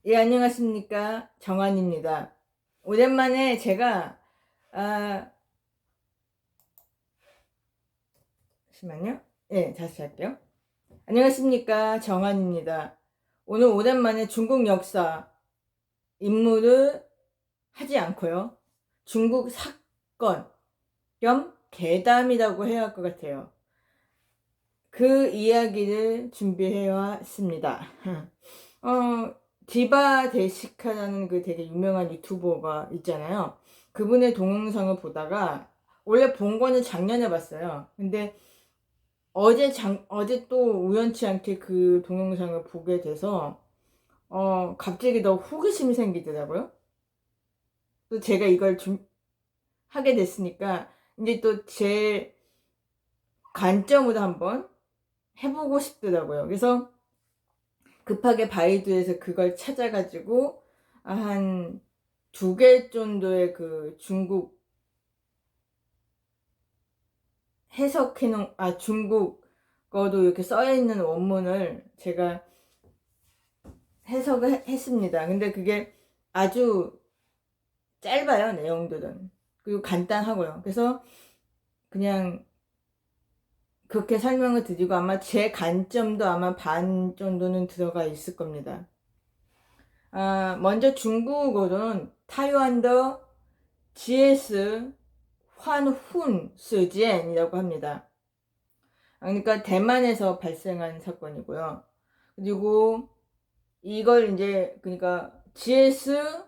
예, 안녕하십니까. 정한입니다. 오랜만에 제가, 잠시만요. 예, 다시 할게요. 안녕하십니까. 정한입니다. 오늘 오랜만에 중국 역사 임무를 하지 않고요. 중국 사건 겸 괴담이라고 해야 할 것 같아요. 그 이야기를 준비해 왔습니다. 디바 데시카라는 그 되게 유명한 유튜버가 있잖아요. 그분의 동영상을 보다가 원래 본 거는 작년에 봤어요. 근데 어제 또 우연치 않게 그 동영상을 보게 돼서 갑자기 더 호기심이 생기더라고요. 또 제가 이걸 하게 됐으니까 이제 또 제 관점으로 한번 해보고 싶더라고요. 그래서 급하게 바이두에서 그걸 찾아가지고 한 2개 정도의 그 중국 중국어도 이렇게 써있는 원문을 제가 해석을 했습니다. 근데 그게 아주 짧아요, 내용들은. 그리고 간단하고요. 그래서 그냥 그렇게 설명을 드리고 아마 제 관점도 아마 반 정도는 들어가 있을 겁니다. 먼저 중국어로는 타이완더 GS 환훈 스지엔이라고 합니다. 그러니까 대만에서 발생한 사건이고요. 그리고 이걸 이제 그러니까 GS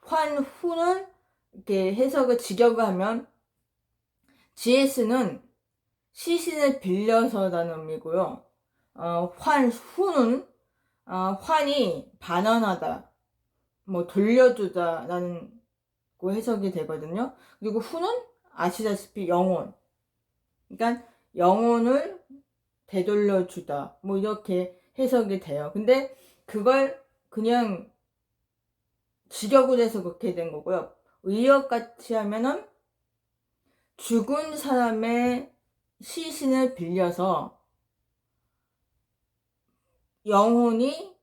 환훈을 이렇게 해석을 직역하면 GS는 시신을 빌려서라는 의미고요. 환훈은 환이 반환하다, 뭐 돌려주다라는 고 해석이 되거든요. 그리고 후는 아시다시피 영혼. 그러니까 영혼을 되돌려 주다. 뭐 이렇게 해석이 돼요. 근데 그걸 그냥 직역으로 해서 그렇게 된 거고요. 의역같이 하면은 죽은 사람의 시신을 빌려서 영혼이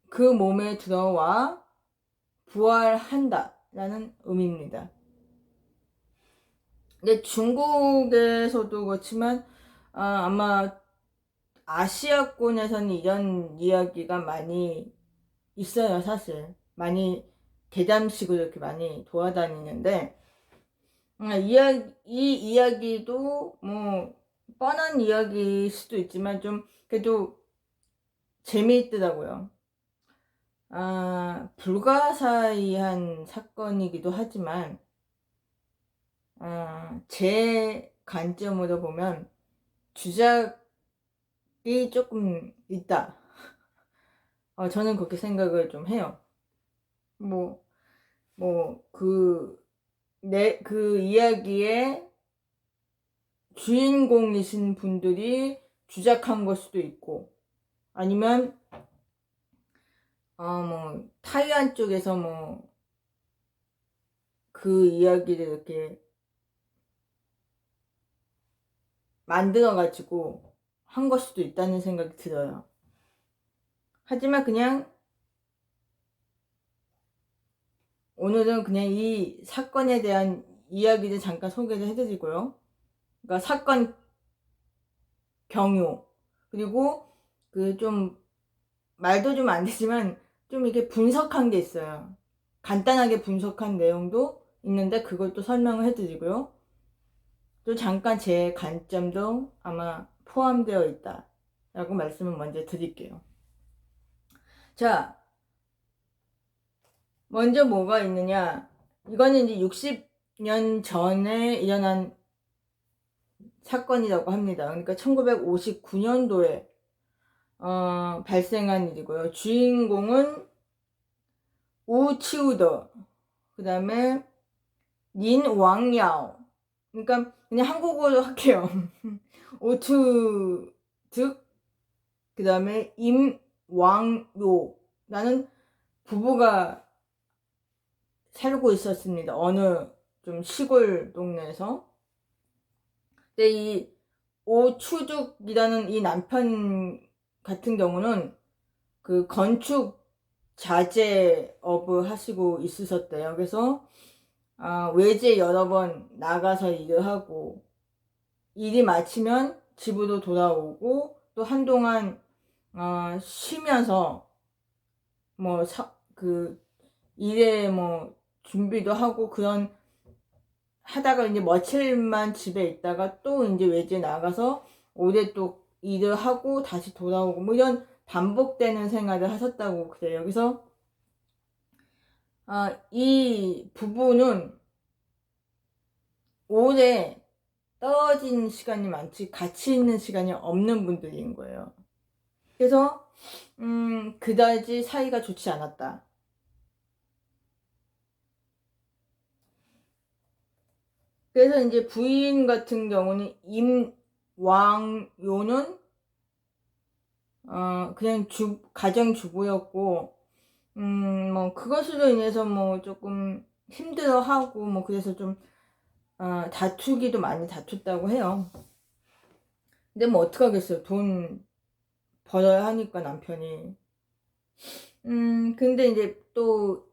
그 몸에 들어와 부활한다 라는 의미입니다. 근데 중국에서도 그렇지만 아마 아시아권에서는 이런 이야기가 많이 있어요. 사실 많이 괴담식으로 이렇게 많이 돌아다니는데 이 이야기도 뭐 뻔한 이야기일 수도 있지만 좀 그래도 재미있더라고요. 불가사의한 사건이기도 하지만 제 관점으로 보면 주작이 조금 있다. 저는 그렇게 생각을 좀 해요. 그 이야기의 주인공이신 분들이 주작한 걸 수도 있고, 아니면, 타이완 쪽에서 그 이야기를 이렇게 만들어가지고 한 걸 수도 있다는 생각이 들어요. 하지만 그냥 오늘은 그냥 이 사건에 대한 이야기를 잠깐 소개를 해드리고요. 그러니까 사건 경유, 그리고 그 좀 말도 좀 안 되지만 좀 이렇게 분석한 게 있어요. 간단하게 분석한 내용도 있는데 그걸 또 설명을 해드리고요. 또 잠깐 제 관점도 아마 포함되어 있다 라고 말씀을 먼저 드릴게요. 자, 먼저 뭐가 있느냐. 이거는 이제 60년 전에 일어난 사건이라고 합니다. 그러니까 1959년도에 발생한 일이고요. 주인공은 우치우더, 그 다음에 린왕야오. 그러니까 그냥 한국어로 할게요. 오투득, 그 다음에 임왕요. 라는 부부가 살고 있었습니다. 어느 좀 시골 동네에서. 근데 이 오추죽이라는 이 남편 같은 경우는 그 건축 자재업을 하시고 있으셨대요. 그래서 외제 여러 번 나가서 일을 하고 일이 마치면 집으로 돌아오고 또 한동안 쉬면서 뭐 그 일에 뭐 준비도 하고 그런 하다가 이제 며칠만 집에 있다가 또 이제 외지에 나가서 오래 또 일을 하고 다시 돌아오고 뭐 이런 반복되는 생활을 하셨다고 그래요. 그래서 이 부부는 오래 떨어진 시간이 많지 같이 있는 시간이 없는 분들인 거예요. 그래서 그다지 사이가 좋지 않았다. 그래서 이제 부인 같은 경우는 임왕요는 그냥 가정주부였고 뭐 그것으로 인해서 뭐 조금 힘들어하고 뭐 그래서 좀 다투기도 많이 다퉜다고 해요. 근데 뭐 어떡하겠어요. 돈 벌어야 하니까 남편이. 근데 이제 또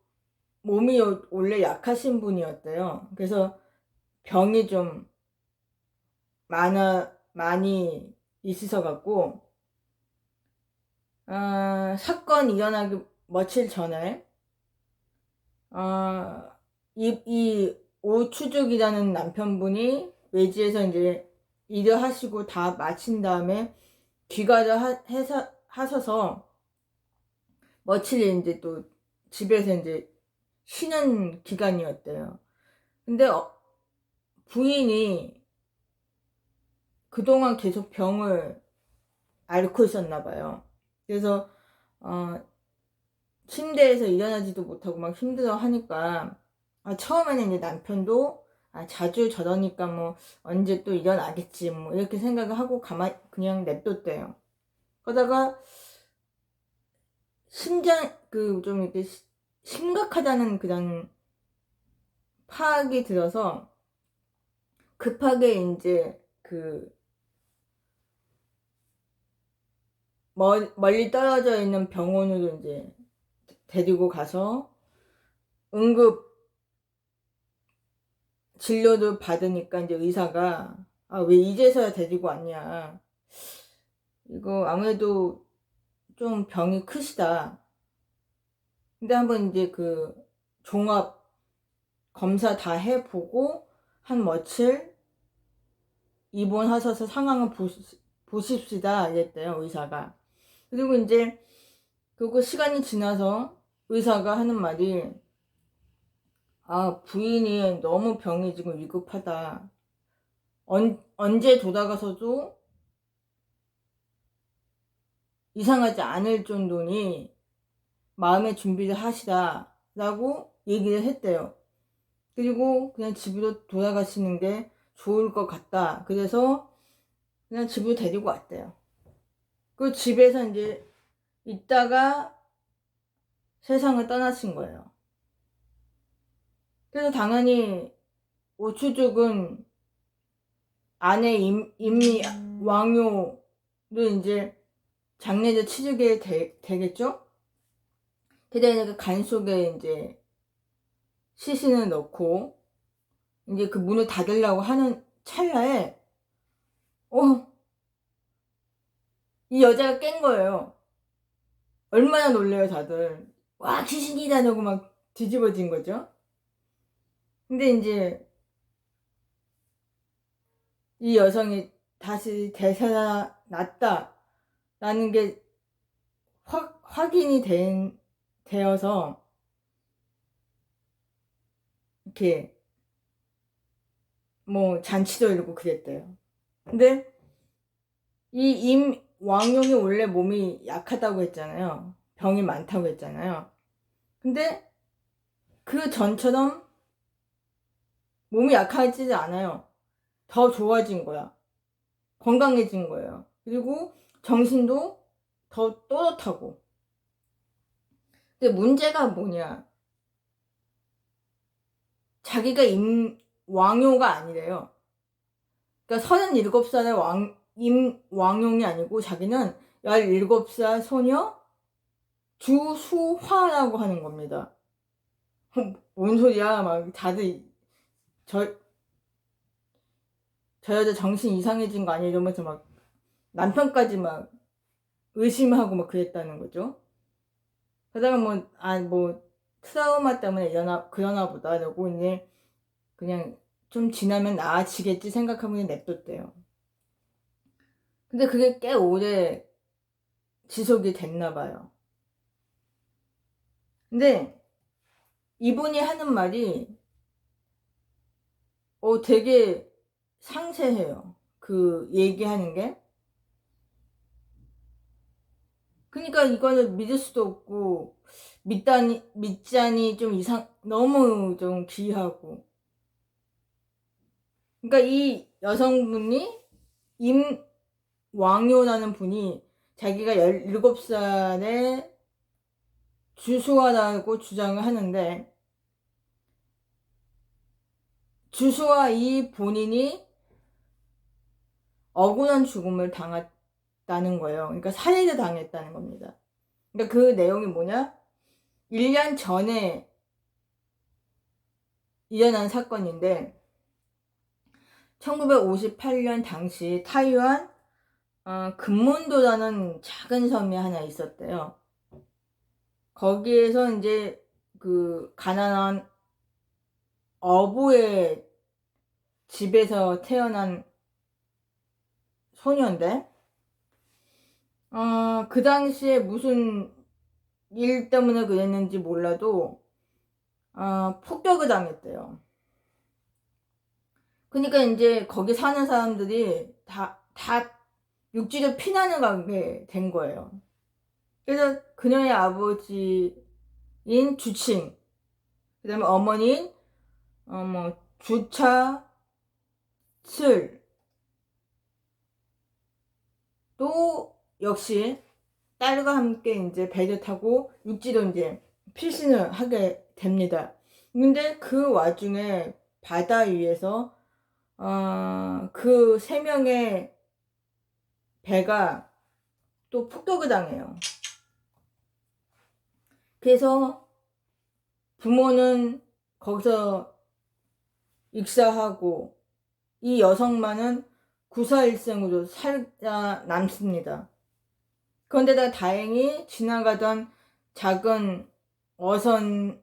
몸이 원래 약하신 분이었대요. 그래서 병이 좀 많이 있으셔갖고 사건 일어나기 며칠 전에 이 오추죽이라는 남편분이 외지에서 이제 일을 하시고 다 마친 다음에 귀가를 하셔서 며칠 이제 또 집에서 이제 쉬는 기간이었대요. 근데 부인이 그동안 계속 병을 앓고 있었나 봐요. 그래서 침대에서 일어나지도 못하고 막 힘들어 하니까 처음에는 이제 남편도 자주 저러니까 뭐 언제 또 일어나겠지 뭐 이렇게 생각을 하고 그냥 냅뒀대요. 그러다가 심장 그 좀 이렇게 심각하다는 그런 파악이 들어서 급하게 이제 그 멀리 떨어져 있는 병원으로 이제 데리고 가서 응급 진료도 받으니까 이제 의사가 왜 이제서야 데리고 왔냐, 이거 아무래도 좀 병이 크시다. 근데 한번 이제 그 종합 검사 다 해보고 한 며칠 입원하셔서 상황을 보십시다 이랬대요, 의사가. 그리고 이제 그리고 시간이 지나서 의사가 하는 말이 부인이 너무 병이 지금 위급하다. 언제 돌아가서도 이상하지 않을 정도니 마음의 준비를 하시라 라고 얘기를 했대요. 그리고 그냥 집으로 돌아가시는 게 좋을 것 같다. 그래서 그냥 집으로 데리고 왔대요. 그 집에서 이제 있다가 세상을 떠나신 거예요. 그래서 당연히 오추죽은 아내 임왕요를 이제 장례를 치르게 되겠죠? 그다음에 그 간 속에 이제 시신을 넣고 이제 그 문을 닫으려고 하는 찰나에 이 여자가 깬 거예요. 얼마나 놀래요 다들. 와 귀신이다 하고 막 뒤집어진 거죠. 근데 이제 이 여성이 다시 되살아났다 라는 게 확인이 되어서 이렇게 뭐 잔치도 이러고 그랬대요. 근데 이 임왕용이 원래 몸이 약하다고 했잖아요. 병이 많다고 했잖아요. 근데 그 전처럼 몸이 약해지지 않아요. 더 좋아진 거야. 건강해진 거예요. 그리고 정신도 더 또렷하고. 근데 문제가 뭐냐, 자기가 임왕요가 아니래요. 그러니까 37살의 임왕용이 아니고 자기는 17살 소녀 주수화라고 하는 겁니다. 뭔 소리야? 막 다들 저 여자 정신 이상해진 거 아니야? 이러면서 막 남편까지 막 의심하고 막 그랬다는 거죠. 그러다가 뭐 트라우마 때문에 그러나 보다 이러고 이제 그냥 좀 지나면 나아지겠지 생각하고 그냥 냅뒀대요. 근데 그게 꽤 오래 지속이 됐나 봐요. 근데 이분이 하는 말이 되게 상세해요. 그 얘기하는 게. 그러니까 이거는 믿을 수도 없고 믿자니 좀 너무 좀 귀하고. 그러니까 이 여성분이 임왕요라는 분이 자기가 17살에 주수화라고 주장을 하는데, 주수화 이 본인이 억울한 죽음을 당했다는 거예요. 그러니까 살해를 당했다는 겁니다. 그러니까 그 내용이 뭐냐? 1년 전에 일어난 사건인데 1958년 당시 타이완 금문도라는 작은 섬이 하나 있었대요. 거기에서 이제 그 가난한 어부의 집에서 태어난 소녀인데 그 당시에 무슨 일 때문에 그랬는지 몰라도 폭격을 당했대요. 그러니까 이제 거기 사는 사람들이 다 육지로 피난을 가게 된 거예요. 그래서 그녀의 아버지인 주칭, 그 다음에 어머니인 뭐 주차, 슬, 또 역시 딸과 함께 이제 배를 타고 육지로 이제 필신을 하게 됩니다. 근데 그 와중에 바다 위에서 그 3명의 배가 또 폭격을 당해요. 그래서 부모는 거기서 익사하고 이 여성만은 구사일생으로 살아남습니다. 그런데다 다행히 지나가던 작은 어선이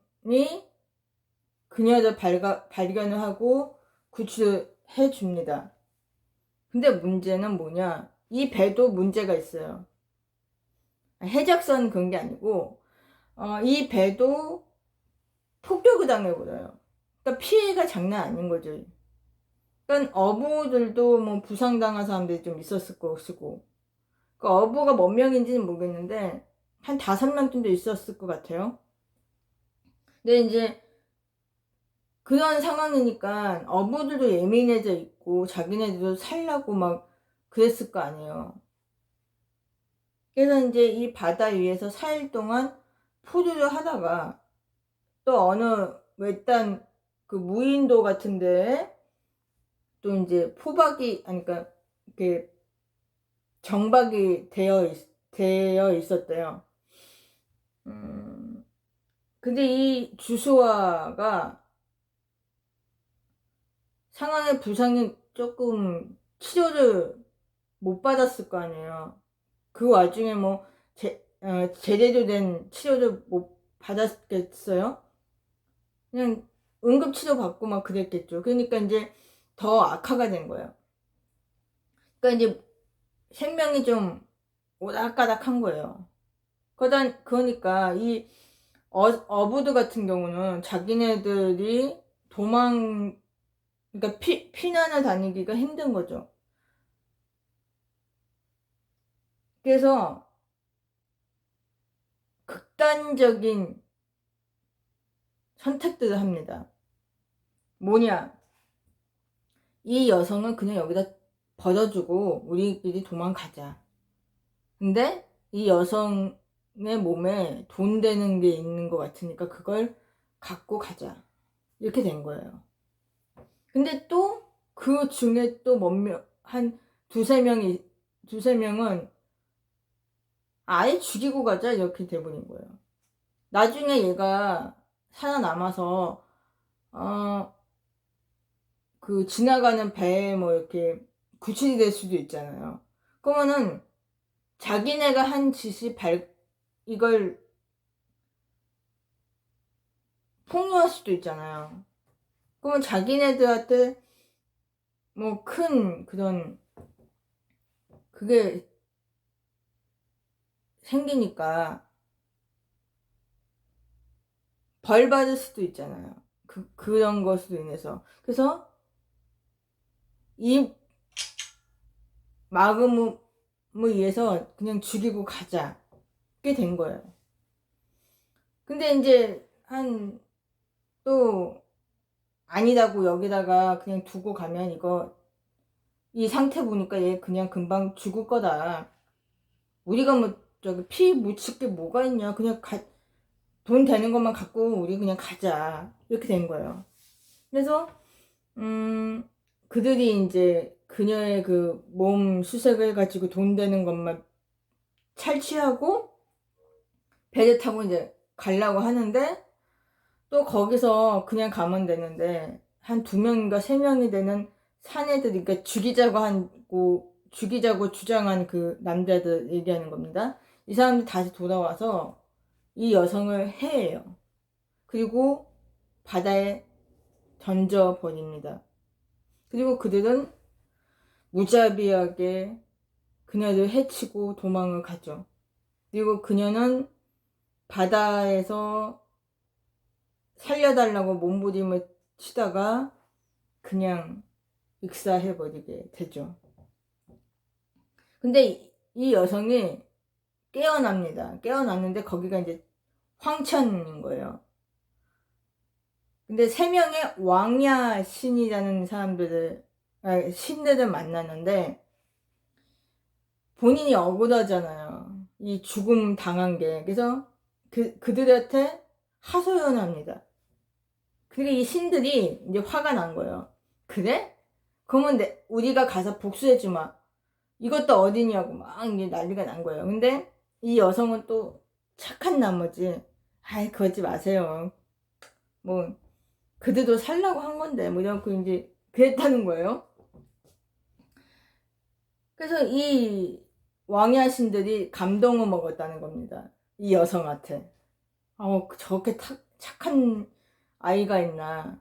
그녀를 발견을 하고 구출해 줍니다. 근데 문제는 뭐냐? 이 배도 문제가 있어요. 해적선 그런 게 아니고 이 배도 폭격을 당해버려요. 그러니까 피해가 장난 아닌 거죠. 그러니까 어부들도 뭐 부상당한 사람들이 좀 있었을 것이고, 그러니까 어부가 몇 명인지는 모르겠는데 한 5명 정도 있었을 것 같아요. 근데 이제 그런 상황이니까 어부들도 예민해져 있고 자기네들도 살라고 막 그랬을 거 아니에요. 그래서 이제 이 바다 위에서 4일 동안 포류를 하다가 또 어느 외딴 그 무인도 같은데 또 이제 포박이, 아니, 그러니까 이렇게 정박이 되어 있었대요. 근데 이 주수아가 상황의 부상이 조금 치료를 못 받았을 거 아니에요. 그 와중에 뭐 제대로 된 치료를 못 받았겠어요? 그냥 응급치료 받고 막 그랬겠죠. 그러니까 이제 더 악화가 된 거예요. 그러니까 이제 생명이 좀 오락가락한 거예요. 그러니까 이 어부들 같은 경우는 자기네들이 그러니까 피난을 다니기가 힘든 거죠. 그래서 극단적인 선택들을 합니다. 뭐냐? 이 여성은 그냥 여기다 버려주고 우리끼리 도망가자. 근데 이 여성의 몸에 돈 되는 게 있는 것 같으니까 그걸 갖고 가자. 이렇게 된 거예요. 근데 또 그 중에 또 한 두세 명은 아예 죽이고 가자 이렇게 돼버린 거예요. 나중에 얘가 살아남아서 그 지나가는 배에 뭐 이렇게 구출이 될 수도 있잖아요. 그러면은 자기네가 한 짓이 이걸 폭로할 수도 있잖아요. 그러면 자기네들한테 뭐 큰 그런 그게 생기니까 벌 받을 수도 있잖아요. 그런 것으로 인해서. 그래서 이 마금을 위해서 그냥 죽이고 가자. 게 된 거예요. 근데 이제 또 아니라고 여기다가 그냥 두고 가면 이 상태 보니까 얘 그냥 금방 죽을 거다. 우리가 뭐 저기 피 묻힐 게 뭐가 있냐. 그냥 돈 되는 것만 갖고 우리 그냥 가자. 이렇게 된 거예요. 그래서 그들이 이제 그녀의 그 몸 수색을 가지고 돈 되는 것만 탈취하고 배를 타고 이제 가려고 하는데 또 거기서 그냥 가면 되는데 한 2명인가 3명이 되는 사내들이, 그러니까 죽이자고 주장한 그 남자들 얘기하는 겁니다. 이 사람들이 다시 돌아와서 이 여성을 해해요. 그리고 바다에 던져버립니다. 그리고 그들은 무자비하게 그녀를 해치고 도망을 가죠. 그리고 그녀는 바다에서 살려달라고 몸부림을 치다가 그냥 익사해버리게 되죠. 근데 이 여성이 깨어납니다. 깨어났는데 거기가 이제 황천인 거예요. 근데 3명의 왕야 신이라는 신들을 만나는데 본인이 억울하잖아요. 이 죽음 당한 게. 그래서 그들한테 하소연합니다. 그러니까 이 신들이 이제 화가 난 거예요. 그래? 그러면 우리가 가서 복수해주마. 이것도 어디냐고 막 이제 난리가 난 거예요. 근데 이 여성은 또 착한 나머지, 아이, 그러지 마세요. 뭐, 그들도 살라고 한 건데, 뭐, 이러고 이제 그랬다는 거예요. 그래서 이 왕야 신들이 감동을 먹었다는 겁니다. 이 여성한테. 저렇게 착한 아이가 있나.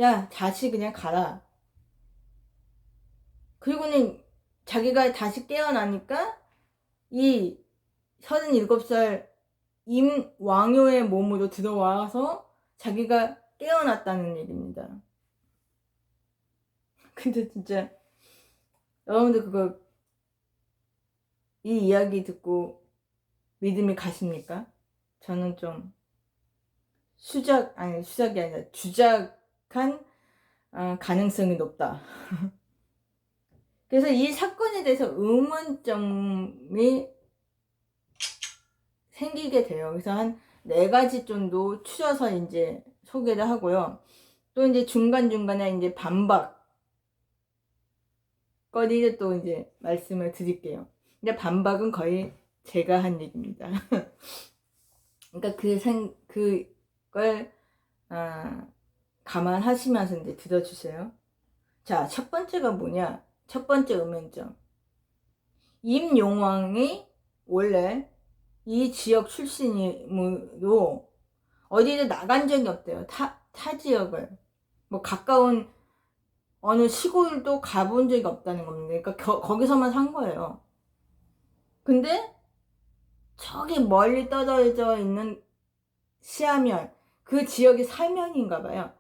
야, 다시 그냥 가라. 그리고는 자기가 다시 깨어나니까 이 37살 임왕요의 몸으로 들어와서 자기가 깨어났다는 얘기입니다. 근데 진짜 여러분들 이 이야기 듣고 믿음이 가십니까? 저는 좀 수작이 아니라 주작한 가능성이 높다. 그래서 이 사건에 대해서 의문점이 생기게 돼요. 그래서 한 4가지 정도 추려서 이제 소개를 하고요. 또 이제 중간중간에 이제 반박거리를 또 이제 말씀을 드릴게요. 근데 반박은 거의 제가 한 얘기입니다. 그러니까 그걸 감안하시면서 이제 들어주세요. 자, 첫 번째가 뭐냐? 첫 번째 의문점. 임용왕이 원래 이 지역 출신이므로 어디를 나간 적이 없대요. 타 지역을. 뭐 가까운 어느 시골도 가본 적이 없다는 겁니다. 그러니까 거기서만 산 거예요. 근데 저기 멀리 떨어져 있는 시하면, 그 지역이 사면인가 봐요.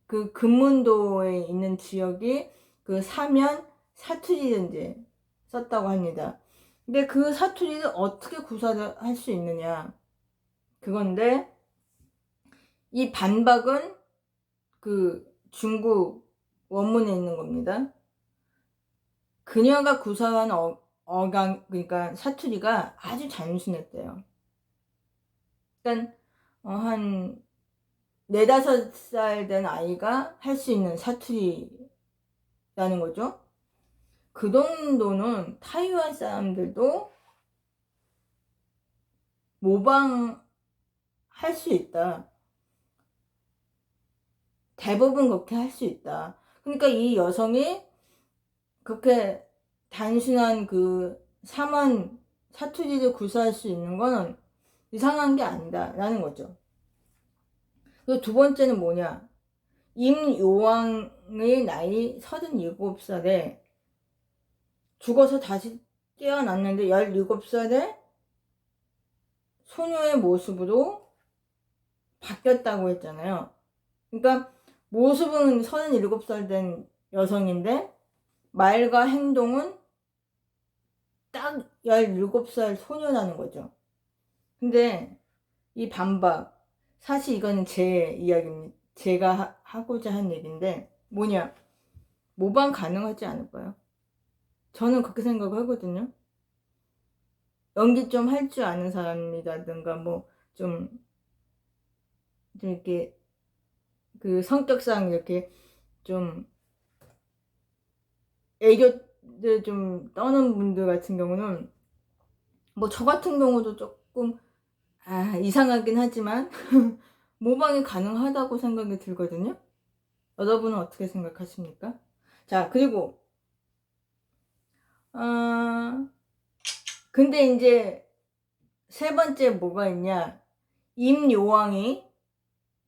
그 금문도에 있는 지역이 그 사면 사투리를 이제 썼다고 합니다. 근데 그 사투리를 어떻게 구사를 할 수 있느냐, 그건데 이 반박은 그 중국 원문에 있는 겁니다. 그녀가 구사한 그러니까 사투리가 아주 단순했대요. 그러니까 한 4-5살 된 아이가 할 수 있는 사투리라는 거죠. 그 정도는 타이완 사람들도 모방할 수 있다. 대부분 그렇게 할 수 있다. 그러니까 이 여성이 그렇게 단순한 그 사투리를 구사할 수 있는 건 이상한 게 아니다 라는 거죠. 그리고 두 번째는 뭐냐, 임요왕의 나이 37살에 죽어서 다시 깨어났는데 17살에 소녀의 모습으로 바뀌었다고 했잖아요. 그러니까 모습은 37살 된 여성인데 말과 행동은 딱 17살 소녀라는 거죠. 근데 이 반박, 사실 이거는 제 이야기입니다. 제가 하고자 한 얘기인데 뭐냐, 모방 가능하지 않을까요? 저는 그렇게 생각하거든요. 연기 좀 할 줄 아는 사람이라든가 뭐 좀 이렇게 그 성격상 이렇게 좀 애교를 좀 떠는 분들 같은 경우는 뭐 저 같은 경우도 조금 이상하긴 하지만 모방이 가능하다고 생각이 들거든요. 여러분은 어떻게 생각하십니까? 자, 그리고 근데 이제 세 번째 뭐가 있냐, 임요왕이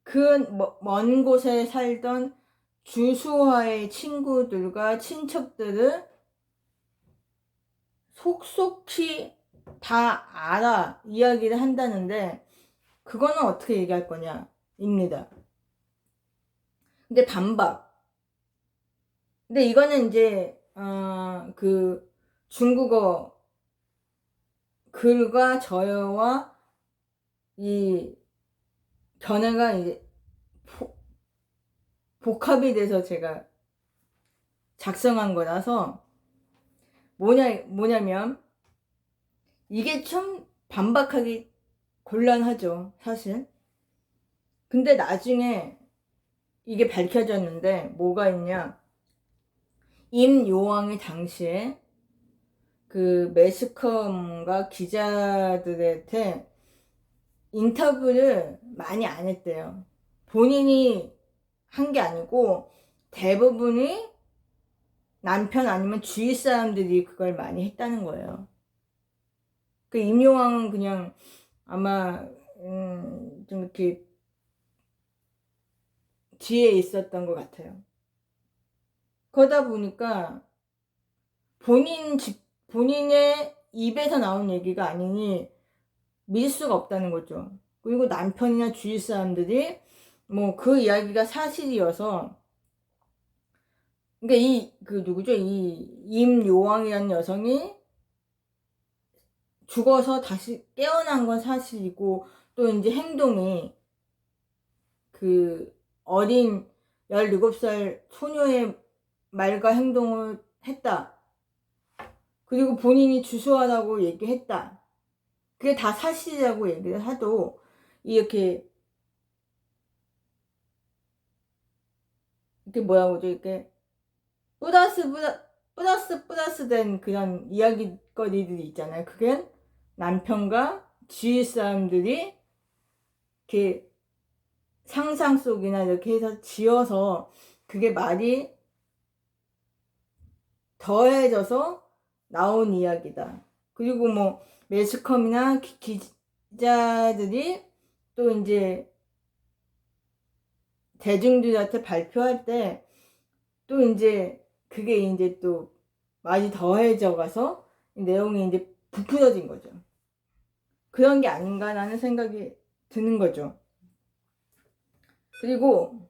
그 먼 곳에 살던 주수와의 친구들과 친척들을 속속히 다 알아 이야기를 한다는데 그거는 어떻게 얘기할 거냐 입니다. 근데 반박. 근데 이거는 이제 그 중국어 글과 저어와 이 견해가 이제 복합이 돼서 제가 작성한 거라서 뭐냐면 이게 좀 반박하기 곤란하죠, 사실. 근데 나중에 이게 밝혀졌는데 뭐가 있냐, 임요왕이 당시에 그 매스컴과 기자들한테 인터뷰를 많이 안 했대요. 본인이 한 게 아니고 대부분이 남편 아니면 주위 사람들이 그걸 많이 했다는 거예요. 그 임요왕은 그냥 아마 좀 이렇게 뒤에 있었던 것 같아요. 그러다 보니까 본인의 입에서 나온 얘기가 아니니 믿을 수가 없다는 거죠. 그리고 남편이나 주위 사람들이 뭐 그 이야기가 사실이어서, 그러니까 그 누구죠? 이 임요왕이라는 여성이 죽어서 다시 깨어난 건 사실이고, 또 이제 행동이 그 어린 17살 소녀의 말과 행동을 했다. 그리고 본인이 주소하라고 얘기했다. 그게 다 사실이라고 얘기를 하도 이렇게 뭐라고 그러죠? 이렇게 플러스 된 그런 이야기거리들이 있잖아요. 그게 남편과 주위 사람들이 이렇게 상상 속이나 이렇게 해서 지어서 그게 말이 더해져서 나온 이야기다. 그리고 뭐 매스컴이나 기자들이 또 이제 대중들한테 발표할 때 또 이제 그게 이제 또 많이 더해져 가서 내용이 이제 부풀어진 거죠. 그런 게 아닌가라는 생각이 드는 거죠. 그리고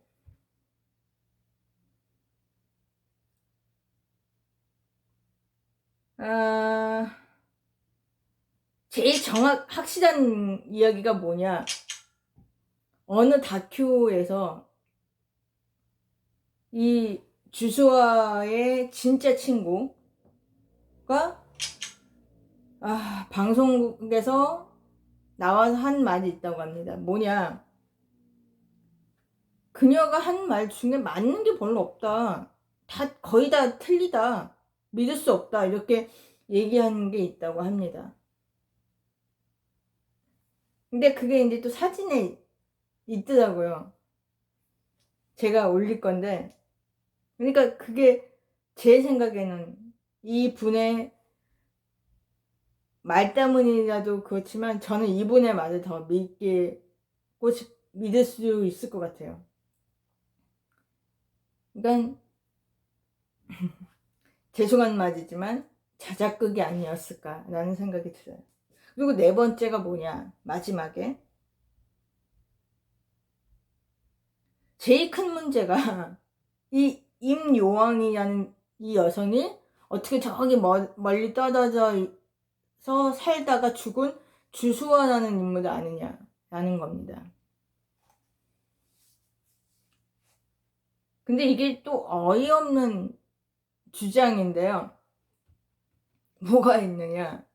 제일 확실한 이야기가 뭐냐, 어느 다큐에서 이 주수와의 진짜 친구가 방송국에서 나와서 한 말이 있다고 합니다. 뭐냐, 그녀가 한 말 중에 맞는 게 별로 없다, 거의 다 틀리다, 믿을 수 없다, 이렇게 얘기하는 게 있다고 합니다. 근데 그게 이제 또 사진에 있더라고요. 제가 올릴 건데, 그러니까 그게 제 생각에는 이 분의 말 때문이라도 그렇지만 저는 이분의 말을 더 믿을 수 있을 것 같아요. 그러니까 죄송한 말이지만 자작극이 아니었을까라는 생각이 들어요. 그리고 네 번째가 뭐냐, 마지막에 제일 큰 문제가 이 임요왕이라는 이 여성이 어떻게 저기 멀리 떨어져서 살다가 죽은 주수원이라는 인물을 아느냐라는 겁니다. 근데 이게 또 어이없는 주장인데요. 뭐가 있느냐,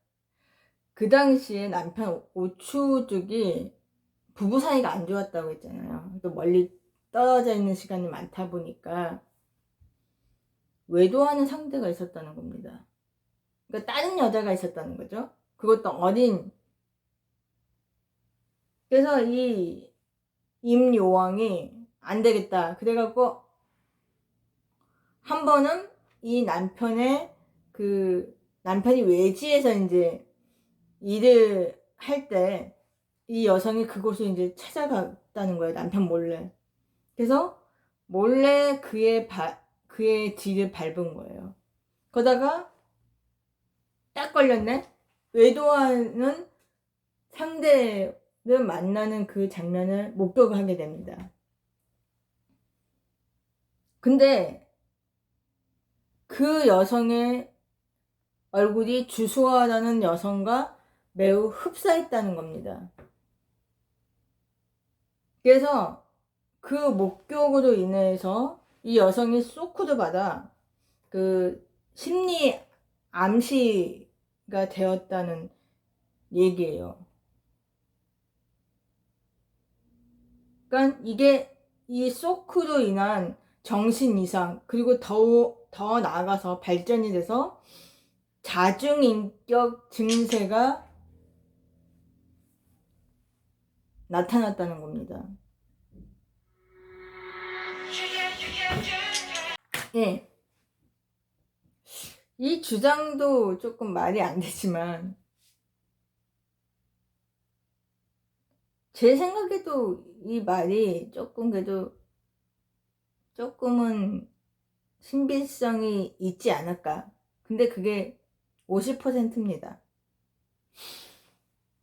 그 당시에 남편 오추죽이 부부 사이가 안 좋았다고 했잖아요. 또 멀리 떨어져 있는 시간이 많다 보니까 외도하는 상대가 있었다는 겁니다. 그러니까 다른 여자가 있었다는 거죠. 그것도 어린. 그래서 이 임요왕이 안 되겠다 그래갖고 한 번은 이 남편이 외지에서 이제 일을 할 때 이 여성이 그곳을 이제 찾아갔다는 거예요. 남편 몰래. 그래서 몰래 그의 뒤를 밟은 거예요. 그러다가 딱 걸렸네. 외도하는 상대를 만나는 그 장면을 목격을 하게 됩니다. 근데 그 여성의 얼굴이 주수아라는 여성과 매우 흡사했다는 겁니다. 그래서 그 목격으로 인해서 이 여성이 쇼크를 받아 그 심리 암시가 되었다는 얘기예요. 그러니까 이게 이 쇼크로 인한 정신 이상, 그리고 더 나아가서 발전이 돼서 자중인격 증세가 나타났다는 겁니다. 예. 이 주장도 조금 말이 안 되지만 제 생각에도 이 말이 조금 그래도 조금은 신빙성이 있지 않을까. 근데 그게 50%입니다.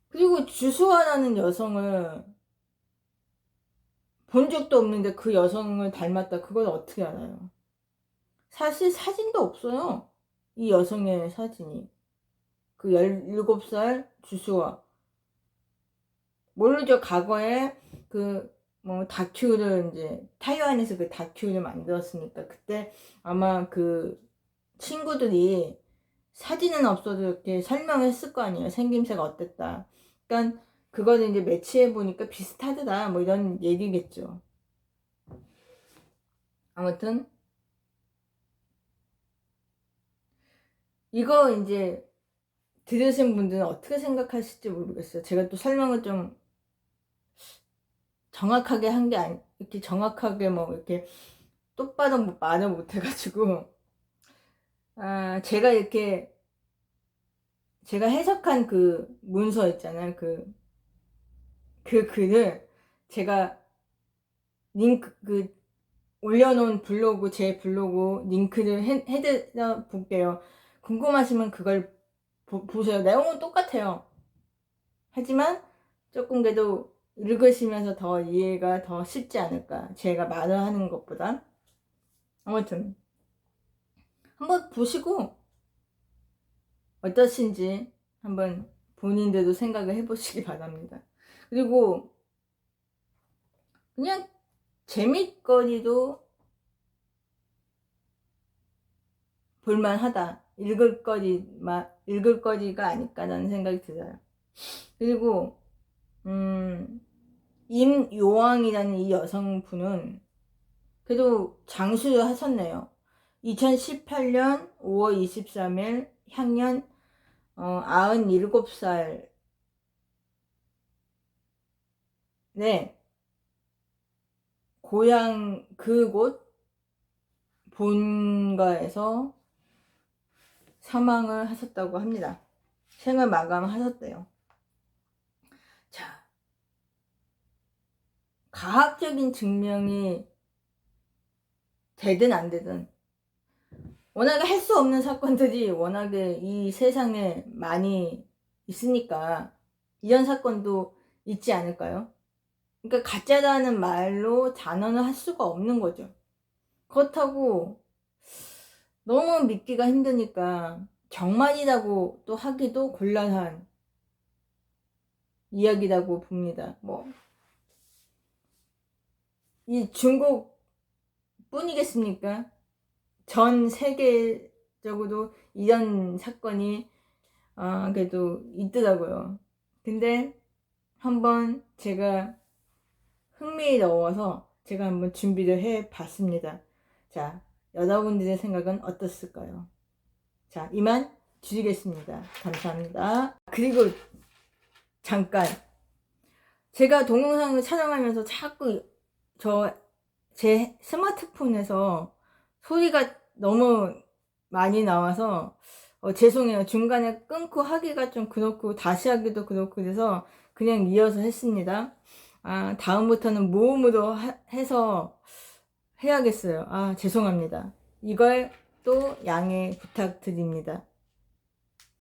그리고 주수아라는 여성을 본 적도 없는데 그 여성을 닮았다. 그걸 어떻게 알아요? 사실 사진도 없어요. 이 여성의 사진이. 그 17살 주수아. 모르죠. 과거에 다큐를 이제 타이완에서 그 다큐를 만들었으니까 그때 아마 그 친구들이 사진은 없어도 이렇게 설명했을 거 아니에요. 생김새가 어땠다. 그러니까 그거를 이제 매치해 보니까 비슷하더라. 뭐 이런 얘기겠죠. 아무튼 이거 이제 들으신 분들은 어떻게 생각하실지 모르겠어요. 제가 또 설명을 좀 정확하게 한 게 아니, 이렇게 정확하게 뭐 이렇게 똑바로 말을 못해가지고, 제가 해석한 그 문서 있잖아요. 그 글을 제가 올려놓은 제 블로그 링크를 해드려 볼게요. 궁금하시면 그걸 보세요. 내용은 똑같아요. 하지만 조금 그래도 읽으시면서 더 이해가 더 쉽지 않을까. 제가 말을 하는 것보다. 아무튼 한번 보시고 어떠신지 한번 본인들도 생각을 해보시기 바랍니다. 그리고 그냥 재밌거리도 볼만하다. 읽을 거리가 아닐까라는 생각이 들어요. 그리고 임요왕이라는 이 여성분은 그래도 장수를 하셨네요. 2018년 5월 23일 향년 97살 고향 그곳 본가에서 사망을 하셨다고 합니다. 생을 마감하셨대요. 자, 과학적인 증명이 되든 안 되든 워낙에 할 수 없는 사건들이 워낙에 이 세상에 많이 있으니까 이런 사건도 있지 않을까요? 그러니까 가짜라는 말로 단언을 할 수가 없는 거죠. 그렇다고 너무 믿기가 힘드니까 정말이라고 또 하기도 곤란한 이야기라고 봅니다. 뭐 이 중국 뿐이겠습니까? 전 세계적으로 이런 사건이 그래도 있더라고요. 근데 한번 제가 흥미로워서 제가 한번 준비를 해 봤습니다. 자, 여러분들의 생각은 어떻을까요? 자, 이만 줄이겠습니다. 감사합니다. 그리고 잠깐, 제가 동영상을 촬영하면서 자꾸 제 스마트폰에서 소리가 너무 많이 나와서 죄송해요. 중간에 끊고 하기가 좀 그렇고 다시 하기도 그렇고 그래서 그냥 이어서 했습니다. 다음부터는 모음으로 해서 해야겠어요. 죄송합니다. 이걸 또 양해 부탁드립니다.